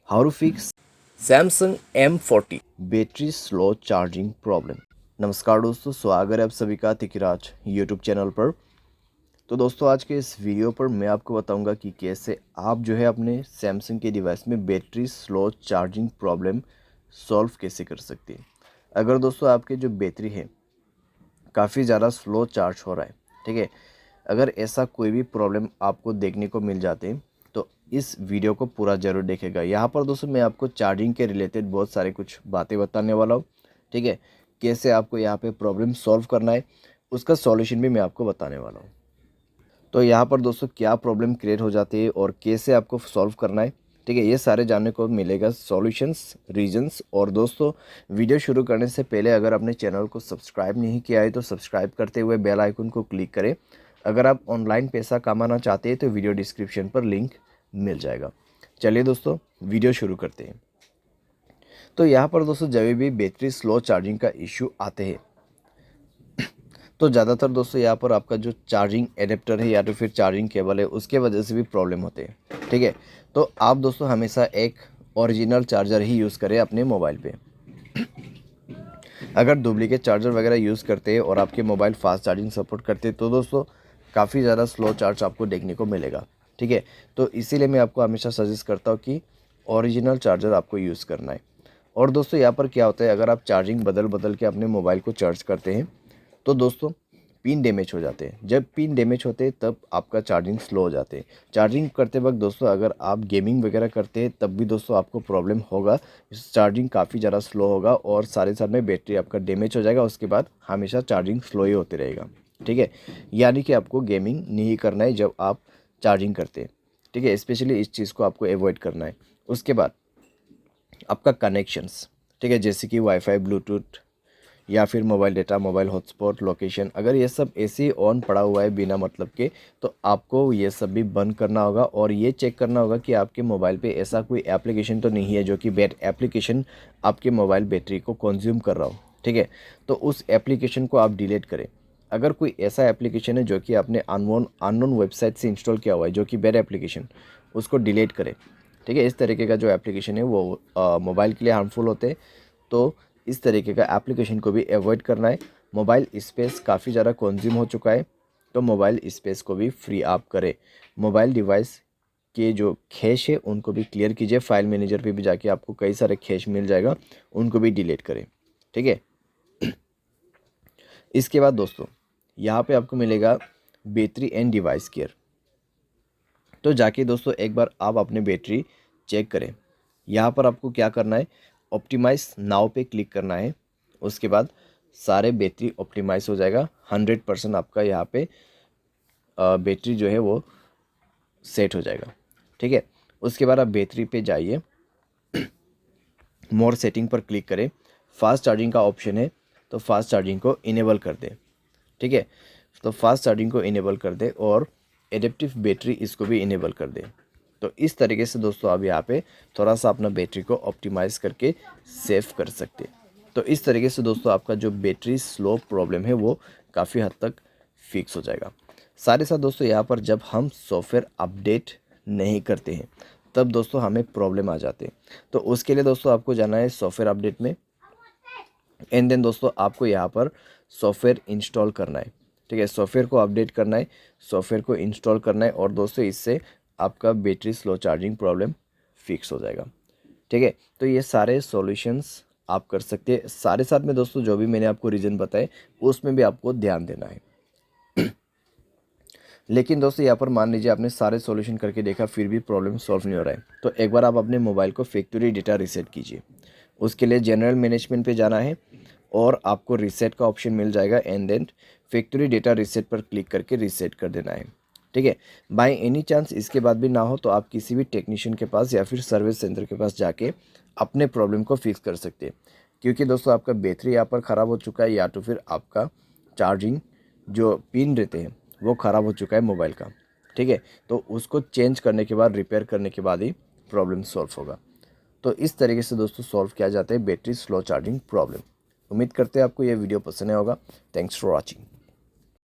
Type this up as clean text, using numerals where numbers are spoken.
How to fix Samsung M40 battery slow charging problem. नमस्कार दोस्तों, स्वागत है आप सभी का तिकिराज यूट्यूब चैनल पर। तो दोस्तों, आज के इस वीडियो पर मैं आपको बताऊंगा कि कैसे आप जो है अपने सैमसंग के डिवाइस में battery slow charging problem solve कैसे कर सकते हैं। अगर दोस्तों आपके जो बैटरी है काफ़ी ज़्यादा स्लो चार्ज हो रहा है, ठीक है, अगर ऐसा कोई भी प्रॉब्लम आपको देखने को मिल जाते हैं तो इस वीडियो को पूरा ज़रूर देखेगा। यहाँ पर दोस्तों मैं आपको चार्जिंग के रिलेटेड बहुत सारे कुछ बातें बताने वाला हूँ, ठीक है। कैसे आपको यहाँ पे प्रॉब्लम सॉल्व करना है उसका सॉल्यूशन भी मैं आपको बताने वाला हूँ। तो यहाँ पर दोस्तों क्या प्रॉब्लम क्रिएट हो जाती है और कैसे आपको सॉल्व करना है, ठीक है, ये सारे जानने को मिलेगा, सॉल्यूशंस, रीजंस। और दोस्तों वीडियो शुरू करने से पहले अगर आपने चैनल को सब्सक्राइब नहीं किया है तो सब्सक्राइब करते हुए बेल आइकन को क्लिक करें। अगर आप ऑनलाइन पैसा कमाना चाहते हैं तो वीडियो डिस्क्रिप्शन पर लिंक मिल जाएगा। चलिए दोस्तों वीडियो शुरू करते हैं। तो यहाँ पर दोस्तों जब भी बैटरी स्लो चार्जिंग का इश्यू आते हैं तो ज़्यादातर दोस्तों यहाँ पर आपका जो चार्जिंग एडेप्टर है या तो फिर चार्जिंग केबल है उसके वजह से भी प्रॉब्लम होते हैं, ठीक है। तो आप दोस्तों हमेशा एक ओरिजिनल चार्जर ही यूज़ करें अपने मोबाइल पे। अगर डुप्लीकेट चार्जर वगैरह यूज़ करते हैं और आपके मोबाइल फास्ट चार्जिंग सपोर्ट करते हैं तो दोस्तों काफ़ी ज़्यादा स्लो चार्ज आपको देखने को मिलेगा, ठीक है। तो इसीलिए मैं आपको हमेशा सजेस्ट करता हूँ कि ओरिजिनल चार्जर आपको यूज़ करना है। और दोस्तों यहाँ पर क्या होता है, अगर आप चार्जिंग बदल बदल के अपने मोबाइल को चार्ज करते हैं तो दोस्तों पिन डैमेज हो जाते हैं। जब पिन डैमेज होते हैं तब आपका चार्जिंग स्लो हो जाते हैं। चार्जिंग करते वक्त दोस्तों अगर आप गेमिंग वगैरह करते हैं तब भी दोस्तों आपको प्रॉब्लम होगा, चार्जिंग काफ़ी ज़्यादा स्लो होगा और सारे साथ में बैटरी आपका डैमेज हो जाएगा। उसके बाद हमेशा चार्जिंग स्लो ही होते रहेगा, ठीक है। यानी कि आपको गेमिंग नहीं करना है जब आप चार्जिंग करते हैं, ठीक है। स्पेशली इस चीज़ को आपको अवॉइड करना है। उसके बाद आपका कनेक्शंस, ठीक है, जैसे कि वाईफाई, ब्लूटूथ या फिर mobile data, mobile hotspot, location, अगर ये सब ऐसे ही ऑन पड़ा हुआ है बिना मतलब के तो आपको ये सब भी बंद करना होगा और ये चेक करना होगा कि आपके मोबाइल पे ऐसा कोई एप्लीकेशन तो नहीं है जो कि बैड एप्लीकेशन आपके मोबाइल बैटरी को कंज्यूम कर रहा हो, ठीक है। तो उस एप्लीकेशन को आप डिलीट करें। अगर कोई ऐसा एप्लीकेशन है जो कि आपने अननोन वेबसाइट से इंस्टॉल किया हुआ है जो कि बैड एप्लीकेशन, उसको डिलीट करें, ठीक है। इस तरीके का जो एप्लीकेशन है वो मोबाइल के लिए हार्मफुल होते हैं, तो इस तरीके का एप्लीकेशन को भी अवॉइड करना है। मोबाइल स्पेस काफ़ी ज़्यादा कंज्यूम हो चुका है तो मोबाइल स्पेस को भी फ्री आप करें। मोबाइल डिवाइस के जो कैश है उनको भी क्लियर कीजिए। फाइल मैनेजर पे भी जाके आपको कई सारे कैश मिल जाएगा, उनको भी डिलीट करें, ठीक है। इसके बाद दोस्तों यहाँ पे आपको मिलेगा बैटरी एंड डिवाइस केयर। तो जाके दोस्तों एक बार आप अपने बैटरी चेक करें। यहाँ पर आपको क्या करना है, ऑप्टिमाइज नाउ पे क्लिक करना है। उसके बाद सारे बैटरी ऑप्टिमाइज हो जाएगा, 100% आपका यहाँ पे बैटरी जो है वो सेट हो जाएगा, ठीक है। उसके बाद आप बैटरी पे जाइए, मोर सेटिंग पर क्लिक करें, फास्ट चार्जिंग का ऑप्शन है तो फास्ट चार्जिंग को इनेबल कर दें, ठीक है। तो फास्ट चार्जिंग को इनेबल कर दें और एडेप्टिव बैटरी इसको भी इनेबल कर दें। तो इस तरीके से दोस्तों आप यहाँ पे थोड़ा सा अपना बैटरी को ऑप्टिमाइज़ करके सेव कर सकते हैं। तो इस तरीके से दोस्तों आपका जो बैटरी स्लो प्रॉब्लम है वो काफ़ी हद तक फिक्स हो जाएगा। साथ ही साथ दोस्तों यहाँ पर जब हम सॉफ्टवेयर अपडेट नहीं करते हैं तब दोस्तों हमें प्रॉब्लम आ जाते हैं। तो उसके लिए दोस्तों आपको जाना है सॉफ्टवेयर अपडेट में, एंड देन दोस्तों आपको यहाँ पर सॉफ्टवेयर इंस्टॉल करना है, ठीक है। सॉफ्टवेयर को अपडेट करना है, सॉफ्टवेयर को इंस्टॉल करना है और दोस्तों इससे आपका battery slow charging problem fix हो जाएगा, ठीक है। तो ये सारे सॉल्यूशंस आप कर सकते हैं। सारे साथ में दोस्तों जो भी मैंने आपको रीज़न बताए उसमें भी आपको ध्यान देना है। लेकिन दोस्तों यहाँ पर मान लीजिए आपने सारे सॉल्यूशन करके देखा फिर भी प्रॉब्लम सॉल्व नहीं हो रहा है तो एक बार आप अपने मोबाइल को फैक्ट्री डेटा रीसेट कीजिए। उसके लिए जनरल मैनेजमेंट पे जाना है और आपको रीसेट का ऑप्शन मिल जाएगा, and then factory data reset पर क्लिक करके रीसेट कर देना है, ठीक है। बाय एनी चांस इसके बाद भी ना हो तो आप किसी भी टेक्नीशियन के पास या फिर सर्विस सेंटर के पास जाके अपने प्रॉब्लम को फिक्स कर सकते हैं। क्योंकि दोस्तों आपका बैटरी यहाँ पर ख़राब हो चुका है या तो फिर आपका चार्जिंग जो पिन रहते हैं वो ख़राब हो चुका है मोबाइल का, ठीक है। तो उसको चेंज करने के बाद, रिपेयर करने के बाद ही प्रॉब्लम सॉल्व होगा। तो इस तरीके से दोस्तों सॉल्व किया जाता है बैटरी स्लो चार्जिंग प्रॉब्लम। उम्मीद करते हैं आपको यह वीडियो पसंद आया होगा। Thanks for watching.